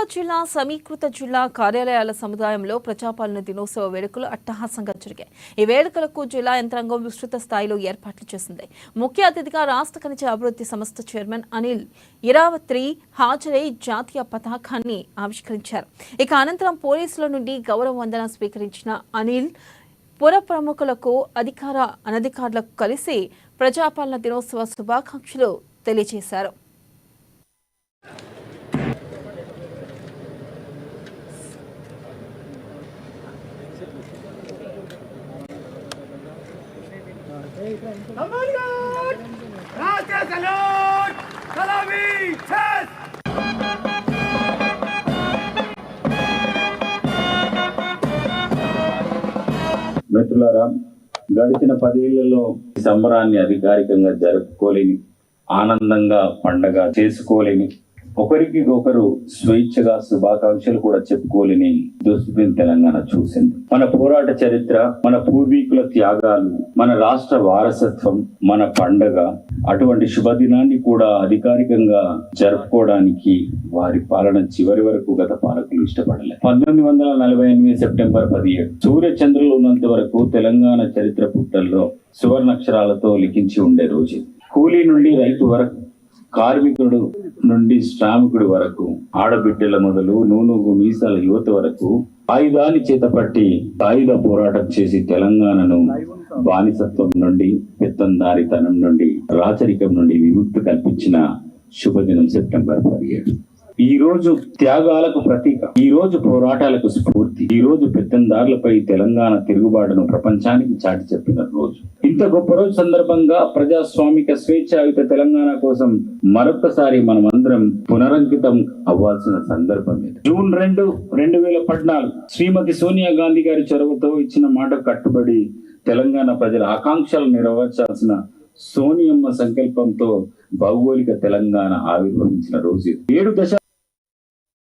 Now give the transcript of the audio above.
నిజామాబాద్ జిల్లా సమీకృత జిల్లా కార్యాలయాల సముదాయంలో ప్రజాపాలన దినోత్సవ వేడుకలు అట్టహాసంగా జరిగాయి. ఈ వేడుకలకు జిల్లా యంత్రాంగం విస్తృత స్థాయిలో ఏర్పాట్లు చేసింది. ముఖ్య అతిథిగా రాష్ట్ర ఖనిజ అభివృద్ధి సంస్థ చైర్మన్ అనిల్ ఇరావత్రి హాజరై జాతీయ పతాకాన్ని ఆవిష్కరించారు. ఇక అనంతరం పోలీసుల నుండి గౌరవ వందనం స్వీకరించిన అనిల్ పుర ప్రముఖులకు అనధికారులకు కలిసి ప్రజాపాలన దినోత్సవ శుభాకాంక్షలు తెలియజేశారు. మిత్రులారా, గడిచిన 10 ఏళ్లలో సంబరాన్ని అధికారికంగా జరుపుకోలేని, ఆనందంగా పండగ చేసుకోలేని, ఒకరికి ఒకరు స్వేచ్ఛగా శుభాకాంక్షలు కూడా చెప్పుకోలేని దుస్థితిని తెలంగాణ చూసింది. మన పోరాట చరిత్ర, మన పూర్వీకుల త్యాగాలు, మన రాష్ట్ర వారసత్వం, మన పండగ, అటువంటి శుభదినాన్ని కూడా అధికారికంగా జరుపుకోవడానికి వారి పాలన చివరి వరకు గత పాలకులు ఇష్టపడలేదు. 1948 సెప్టెంబర్ 17 సూర్యచంద్రులు ఉన్నంత వరకు తెలంగాణ చరిత్ర పుటల్లో సువర్ణాక్షరాలతో లిఖించి ఉండే రోజు. కూలీ నుండి రైతు వరకు, కార్మికుడు నుండి శ్రామికుడి వరకు, ఆడబిడ్డల మొదలు నూనూగు మీసాల యువత వరకు ఆయుధాన్ని చేతపట్టి ఆయుధ పోరాటం చేసి తెలంగాణను బానిసత్వం నుండి, పెత్తందారితనం నుండి, రాచరికం నుండి విముక్తి కల్పించిన శుభదినం సెప్టెంబర్ 17. ఈ రోజు త్యాగాలకు ప్రతీక, ఈ రోజు పోరాటాలకు స్ఫూర్తి, ఈ రోజు పెత్తందారులపై తెలంగాణ తిరుగుబాటును ప్రపంచానికి చాటి చెప్పిన రోజు. ఇంత గొప్ప రోజు సందర్భంగా ప్రజాస్వామిక స్వేచ్ఛాయుత తెలంగాణ కోసం మరొకసారి మనమందరం పునరంకితం అవ్వాల్సిన సందర్భం ఇది. జూన్ 2, 2014 శ్రీమతి సోనియా గాంధీ గారి చొరవతో ఇచ్చిన మాట కట్టుబడి తెలంగాణ ప్రజల ఆకాంక్షలు నెరవేర్చాల్సిన సోనియమ్మ సంకల్పంతో భౌగోళిక తెలంగాణ ఆవిర్భవించిన రోజు. 7 దశాబ్దాల